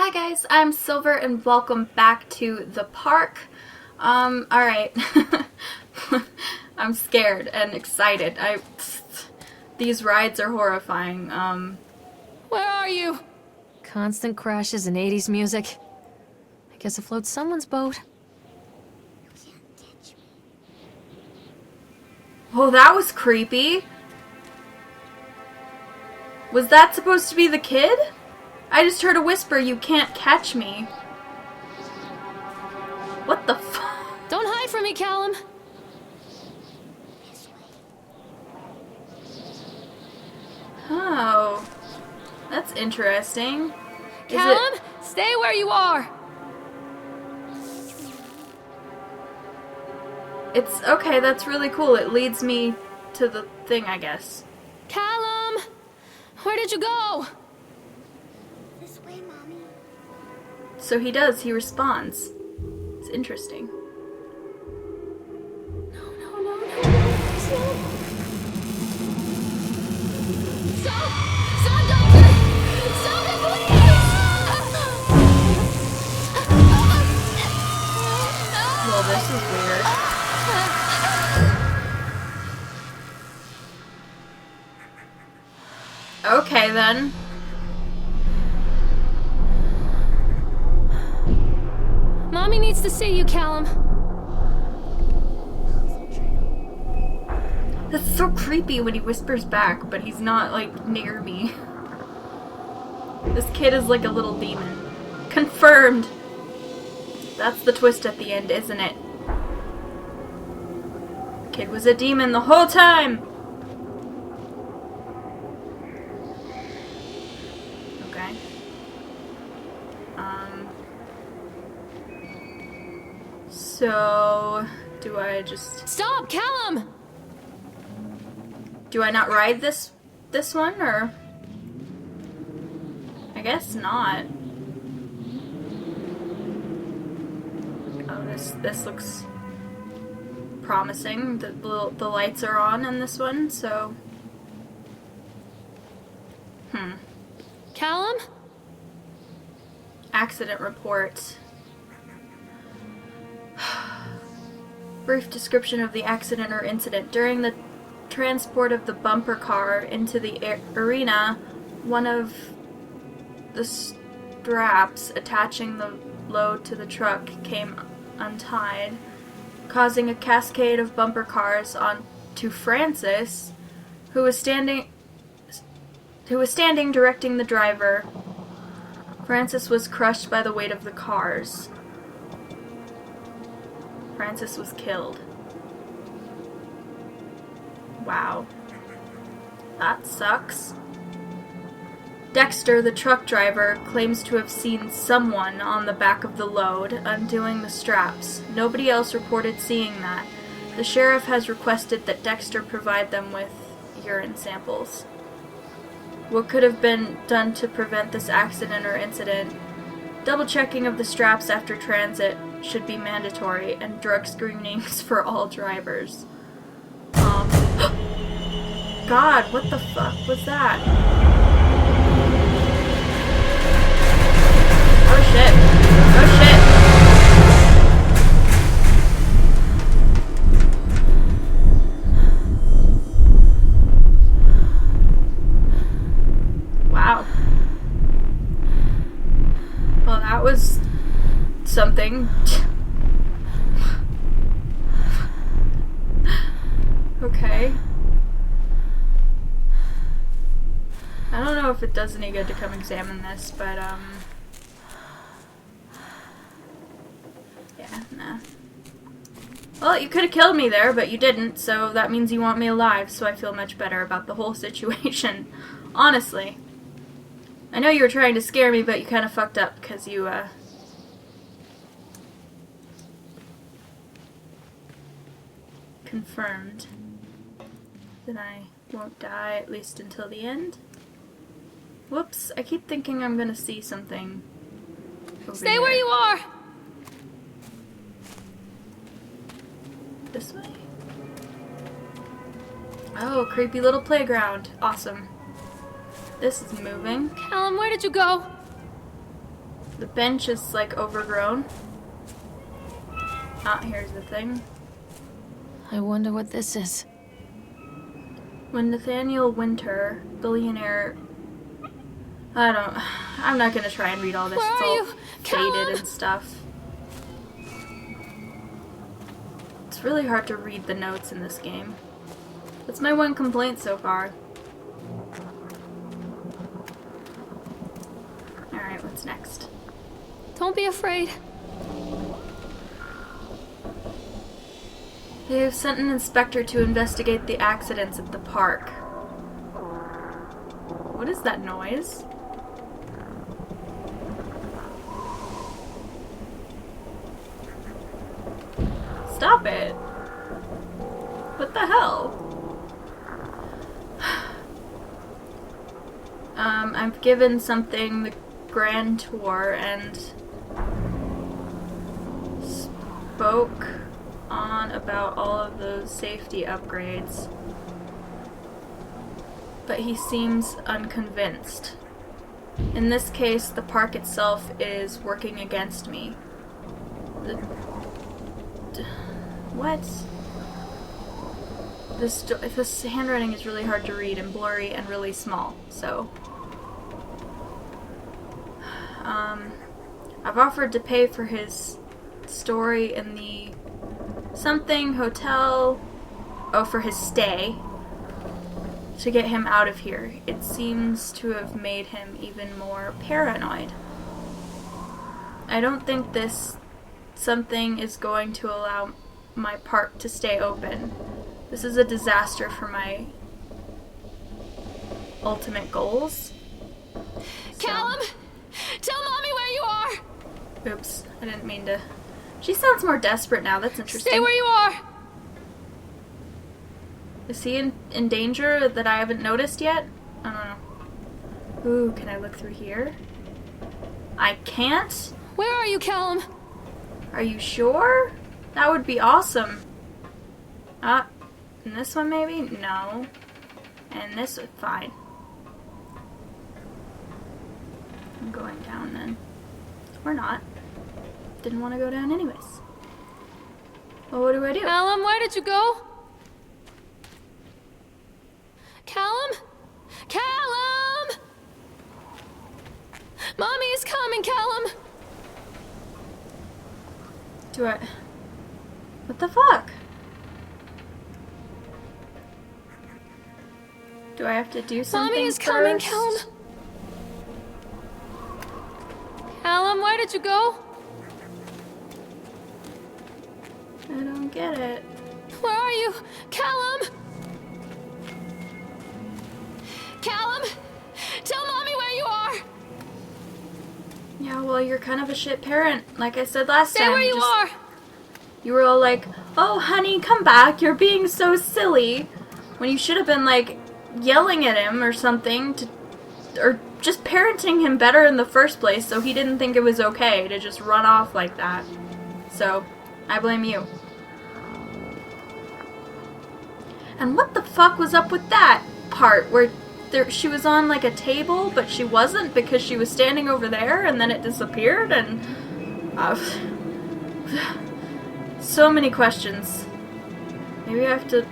Hi guys, I'm Silver and welcome back to the park. Alright. I'm scared and excited. These rides are horrifying. Where are you? Constant crashes and 80s music. I guess it floats someone's boat. Oh, that was creepy. Was that supposed to be the kid? I just heard a whisper, "You can't catch me." What the fuck? Don't hide from me, Callum. Oh. That's interesting. Callum, stay where you are. It's okay, that's really cool. It leads me to the thing, I guess. Callum, where did you go? This way, Mommy. So he does, he responds. It's interesting. No. Stop, Doctor! Stop it, please! Well, this is weird. Okay, then. Mommy needs to see you, Callum. That's so creepy when he whispers back, but he's not, like, near me. This kid is like a little demon. Confirmed! That's the twist at the end, isn't it? The kid was a demon the whole time! Okay. So... do I just... Stop, Callum! Do I not ride this one, or... I guess not. Oh, this looks promising. The lights are on in this one, so... Callum? Accident report. Brief description of the accident or incident. During the transport of the bumper car into the arena, one of the straps attaching the load to the truck came untied, causing a cascade of bumper cars onto Francis, who was standing directing the driver. Francis was crushed by the weight of the cars. Francis was killed. Wow. That sucks. Dexter, the truck driver, claims to have seen someone on the back of the load, undoing the straps. Nobody else reported seeing that. The sheriff has requested that Dexter provide them with urine samples. What could have been done to prevent this accident or incident? Double checking of the straps after transit should be mandatory, and drug screenings for all drivers. God, what the fuck was that? Oh shit. Oh shit. Wow. Well, that was something. Okay. I don't know if it does any good to come examine this, but, yeah, nah. Well, you could have killed me there, but you didn't, so that means you want me alive, so I feel much better about the whole situation. Honestly. I know you were trying to scare me, but you kind of fucked up, because you, confirmed that I won't die, at least until the end. Whoops, I keep thinking I'm gonna see something over Stay here. where you are! This way? Oh, creepy little playground. Awesome. This is moving. Callum, where did you go? The bench is like overgrown. Ah, here's the thing. I wonder what this is. When Nathaniel Winter, billionaire... I'm not gonna try and read all this. Where It's are all you? faded Callum? and stuff. It's really hard to read the notes in this game. That's my one complaint so far. Alright, what's next? Don't be afraid. They have sent an inspector to investigate the accidents at the park. What is that noise? Stop it! What the hell? I've given something the grand tour and spoke on about all of those safety upgrades. But he seems unconvinced. In this case, the park itself is working against me. What? This handwriting is really hard to read and blurry and really small, so... I've offered to pay for his story in the something hotel... Oh, for his stay. To get him out of here. It seems to have made him even more paranoid. I don't think this something is going to allow my park to stay open. This is a disaster for my ultimate goals. Callum! Tell Mommy where you are! Oops, I didn't mean to. She sounds more desperate now, that's interesting. Stay where you are! Is he in danger that I haven't noticed yet? I don't know. Ooh, can I look through here? I can't? Where are you, Callum? Are you sure? That would be awesome. And this one maybe? No. And this one, fine. I'm going down then. Or not. Didn't want to go down anyways. Well, what do I do? Callum, where did you go? Callum? Callum! Mommy is coming, Callum! Do I... What the fuck? Do I have to do something Mommy is first? coming, Callum! Callum, where did you go? I don't get it. Where are you? Callum! Callum! Tell Mommy where you are! Yeah, well, you're kind of a shit parent. Like I said last Stay time. where you are! You were all like, oh, honey, come back. You're being so silly. When you should have been, like, yelling at him or something. Or just parenting him better in the first place so he didn't think it was okay to just run off like that. So, I blame you. And what the fuck was up with that part where she was on like a table, but she wasn't because she was standing over there and then it disappeared and... so many questions. Maybe I have to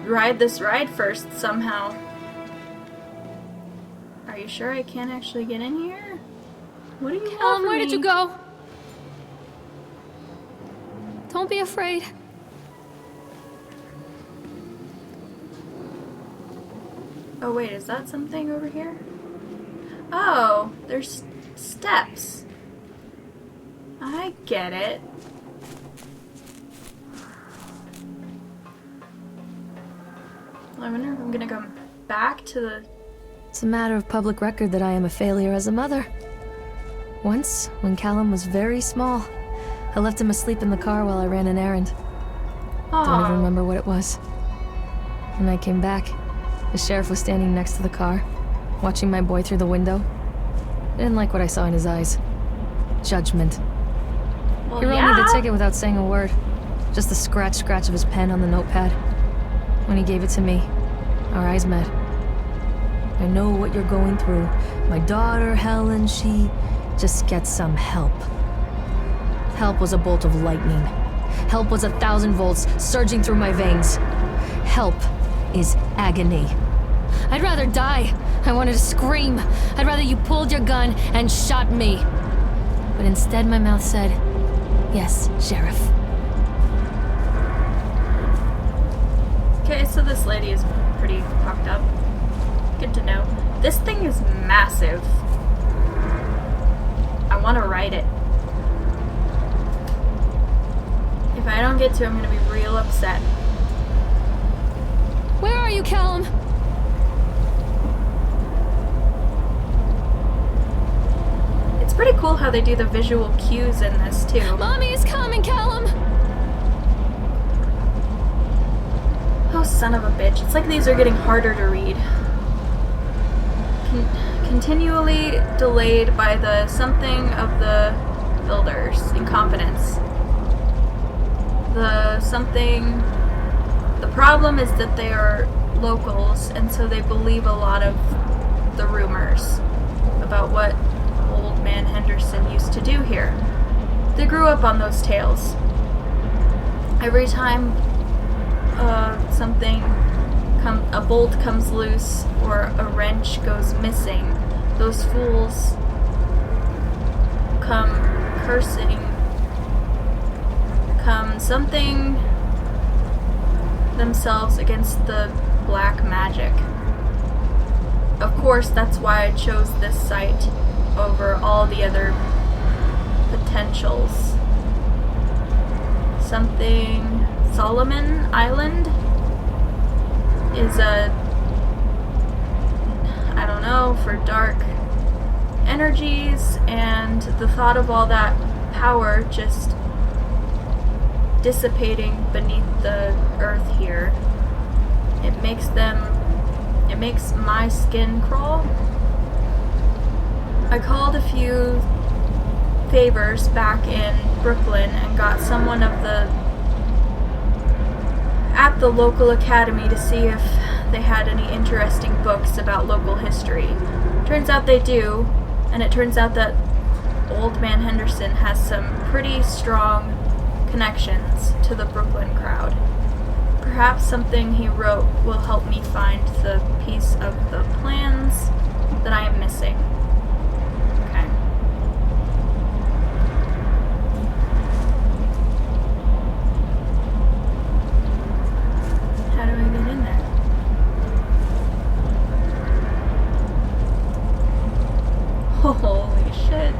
ride this ride first somehow. Are you sure I can't actually get in here? What do you want Callum, from where me? did you go? Don't be afraid. Oh wait, is that something over here? Oh, there's steps. I get it. Well, I wonder if I'm gonna go back to the... It's a matter of public record that I am a failure as a mother. Once, when Callum was very small, I left him asleep in the car while I ran an errand. Don't even Oh, remember what it was. When I came back, the sheriff was standing next to the car, watching my boy through the window. I didn't like what I saw in his eyes. Judgment. well, He wrote yeah. me the ticket without saying a word. Just the scratch of his pen on the notepad. When he gave it to me, our eyes met. I know what you're going through. My daughter, Helen, she Just get some help. Help was a bolt of lightning. Help was 1,000 volts surging through my veins. Help is agony. I'd rather die. I wanted to scream. I'd rather you pulled your gun and shot me. But instead my mouth said, "Yes, Sheriff." Okay, so this lady is pretty fucked up. Good to know. This thing is massive. I want to ride it. If I don't get to, I'm going to be real upset. Where are you, Callum? It's pretty cool how they do the visual cues in this, too. Mommy is coming, Callum! Oh, son of a bitch. It's like these are getting harder to read. Continually delayed by the something of the builders' incompetence. The problem is that they are locals, and so they believe a lot of the rumors about what Old Man Henderson used to do here. They grew up on those tales. Every time a bolt comes loose or a wrench goes missing, those fools come cursing, come something themselves against the black magic. Of course, that's why I chose this site over all the other potentials. Something Solomon Island is I don't know, for dark energies, and the thought of all that power just dissipating beneath the earth here, it makes my skin crawl. I called a few favors back in Brooklyn and got someone at the local academy to see if they had any interesting books about local history. Turns out they do, and it turns out that Old Man Henderson has some pretty strong connections to the Brooklyn crowd. Perhaps something he wrote will help me find the piece of the plans that I am missing. Okay. How do I get in there? Holy shit.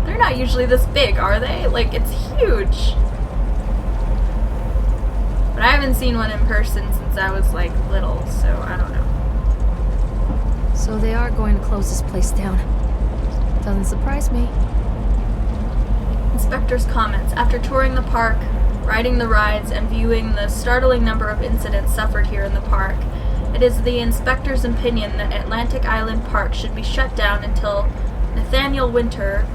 They're not usually this big, are they? Like, it's huge. But I haven't seen one in person since I was, like, little, so I don't know. So they are going to close this place down. Doesn't surprise me. Inspector's comments. After touring the park, riding the rides, and viewing the startling number of incidents suffered here in the park, it is the inspector's opinion that Atlantic Island Park should be shut down until Nathaniel Winter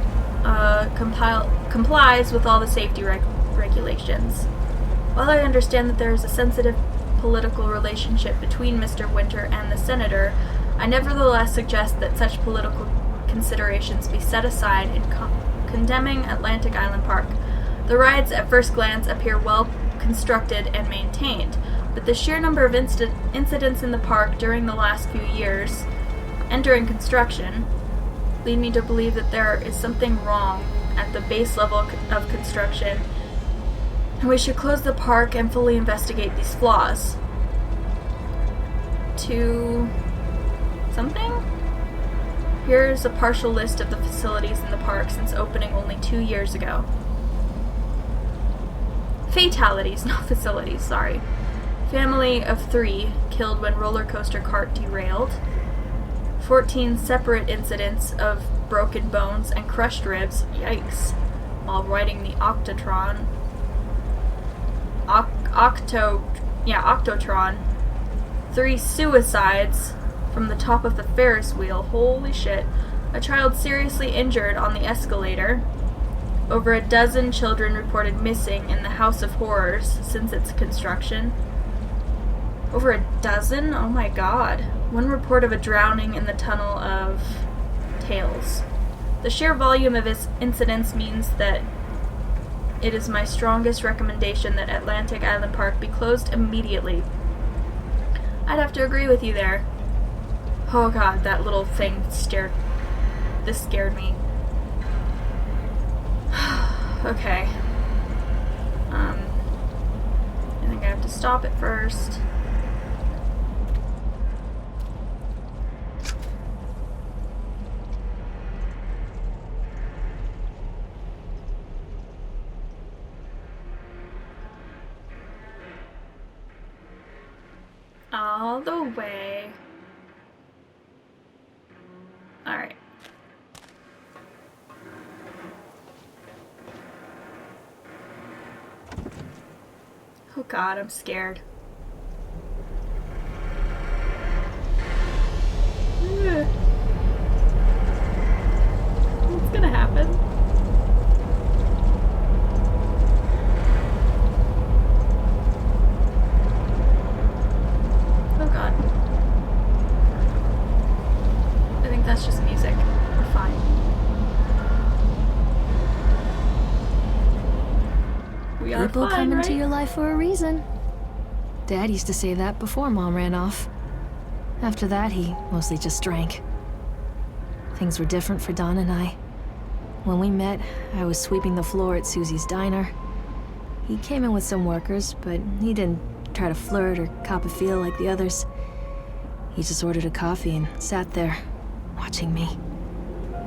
complies with all the safety regulations. While I understand that there is a sensitive political relationship between Mr. Winter and the senator, I nevertheless suggest that such political considerations be set aside in condemning Atlantic Island Park. The rides at first glance appear well constructed and maintained, but the sheer number of incidents in the park during the last few years, and during construction, lead me to believe that there is something wrong at the base level of construction, and we should close the park and fully investigate these flaws. To something? Here's a partial list of the facilities in the park since opening only 2 years ago. Fatalities, not facilities, sorry. Family of 3 killed when roller coaster cart derailed. 14 separate incidents of broken bones and crushed ribs, yikes, while riding the Octotron. Octotron. 3 suicides from the top of the Ferris wheel, holy shit. A child seriously injured on the escalator. Over a dozen children reported missing in the House of Horrors since its construction. Over a dozen? Oh my god. One report of a drowning in the tunnel of tales. The sheer volume of its incidents means that it is my strongest recommendation that Atlantic Island Park be closed immediately. I'd have to agree with you there. Oh god, that little thing scared me. Okay. I think I have to stop it first. All the way. Alright. Oh god, I'm scared. Ugh. What's gonna happen? Oh god. I think that's just music. We're fine. We are People fine, come right? into your life for a reason. Dad used to say that before Mom ran off. After that, he mostly just drank. Things were different for Don and I. When we met, I was sweeping the floor at Susie's diner. He came in with some workers, but he didn't try to flirt or cop a feel like the others. He just ordered a coffee and sat there, watching me.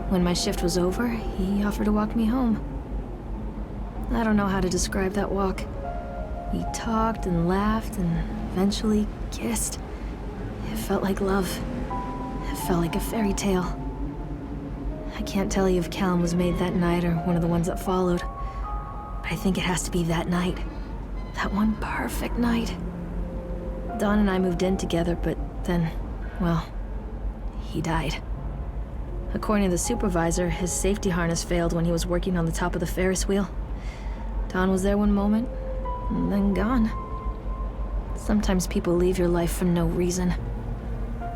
When my shift was over, he offered to walk me home. I don't know how to describe that walk. We talked and laughed and eventually kissed. It felt like love. It felt like a fairy tale. I can't tell you if Callum was made that night or one of the ones that followed, but I think it has to be that night. That one perfect night. Dawn and I moved in together, but then, well, he died. According to the supervisor, his safety harness failed when he was working on the top of the Ferris wheel. Dawn was there one moment, and then gone. Sometimes people leave your life for no reason.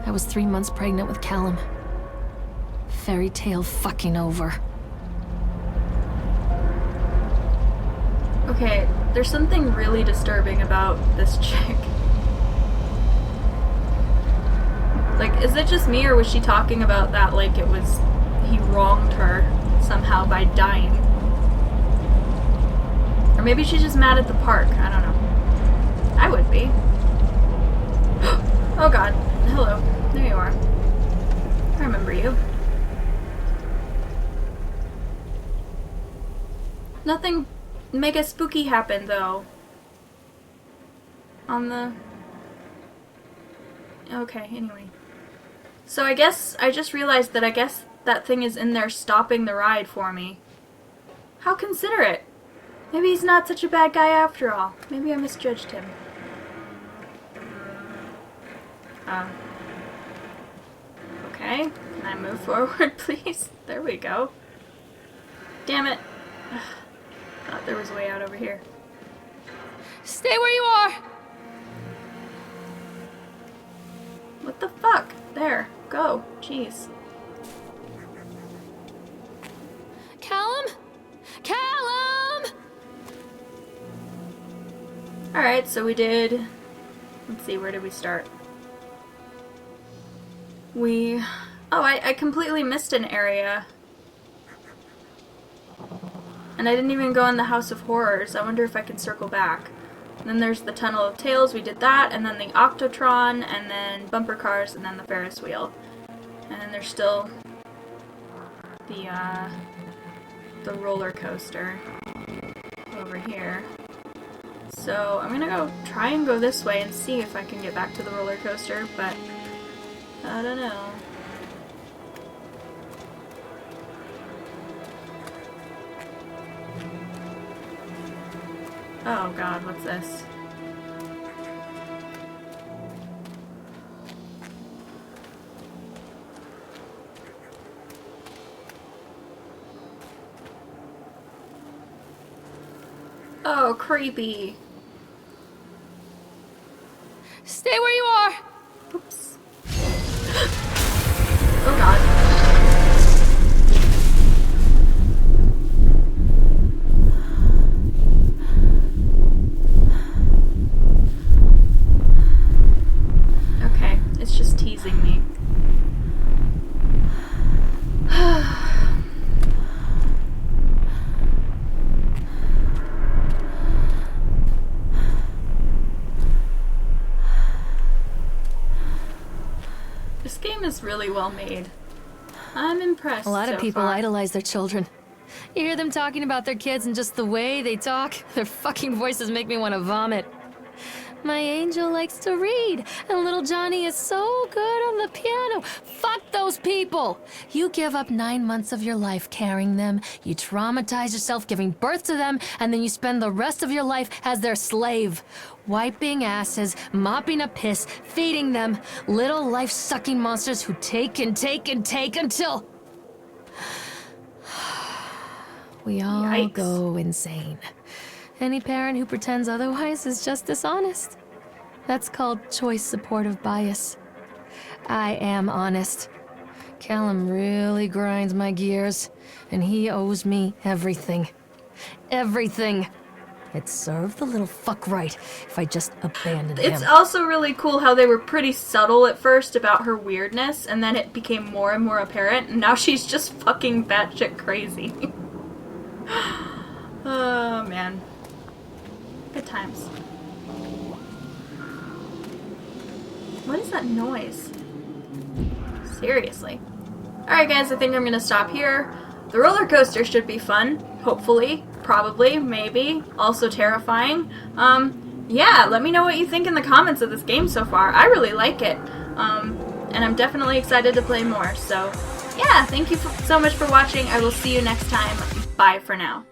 I was 3 months pregnant with Callum. Fairy tale fucking over. Okay, there's something really disturbing about this chick. Like, is it just me, or was she talking about that like it was he wronged her somehow by dying? Or maybe she's just mad at the park, I don't know. I would be. Oh god, hello, there you are. I remember you. Nothing mega spooky happened though. On the... Okay, anyway. So I guess, I just realized that I guess that thing is in there stopping the ride for me. How considerate. Maybe he's not such a bad guy after all. Maybe I misjudged him. Okay, can I move forward, please? There we go. Damn it. Thought there was a way out over here. Stay where you are! What the fuck? There. Go. Jeez. Callum? Callum! Alright, so we did... Let's see, where did we start? We... Oh, I completely missed an area. And I didn't even go in the House of Horrors. I wonder if I can circle back. And then there's the Tunnel of Tales, we did that, and then the Octotron, and then bumper cars, and then the Ferris wheel. And then there's still the roller coaster over here. So I'm gonna try and go this way and see if I can get back to the roller coaster, but I don't know. Oh god, what's this? Oh, creepy. Stay where you are! Oops. Oh god. really well made. I'm impressed. A lot of so people far. idolize their children. You hear them talking about their kids and just the way they talk, their fucking voices make me want to vomit. My angel likes to read, and little Johnny is so good on the piano. Fuck those people! You give up 9 months of your life carrying them, you traumatize yourself giving birth to them, and then you spend the rest of your life as their slave. Wiping asses, mopping up piss, feeding them. Little life-sucking monsters who take and take and take until... we all Yikes. go insane. Any parent who pretends otherwise is just dishonest. That's called choice supportive bias. I am honest. Callum really grinds my gears, and he owes me everything. Everything. It'd serve the little fuck right if I just abandoned him. It's also really cool how they were pretty subtle at first about her weirdness, and then it became more and more apparent, and now she's just fucking batshit crazy. Oh, man. Good times. What is that noise? Seriously. Alright guys, I think I'm gonna stop here. The roller coaster should be fun. Hopefully. Probably. Maybe. Also terrifying. Yeah, let me know what you think in the comments of this game so far. I really like it. And I'm definitely excited to play more. So, yeah, thank you so much for watching. I will see you next time. Bye for now.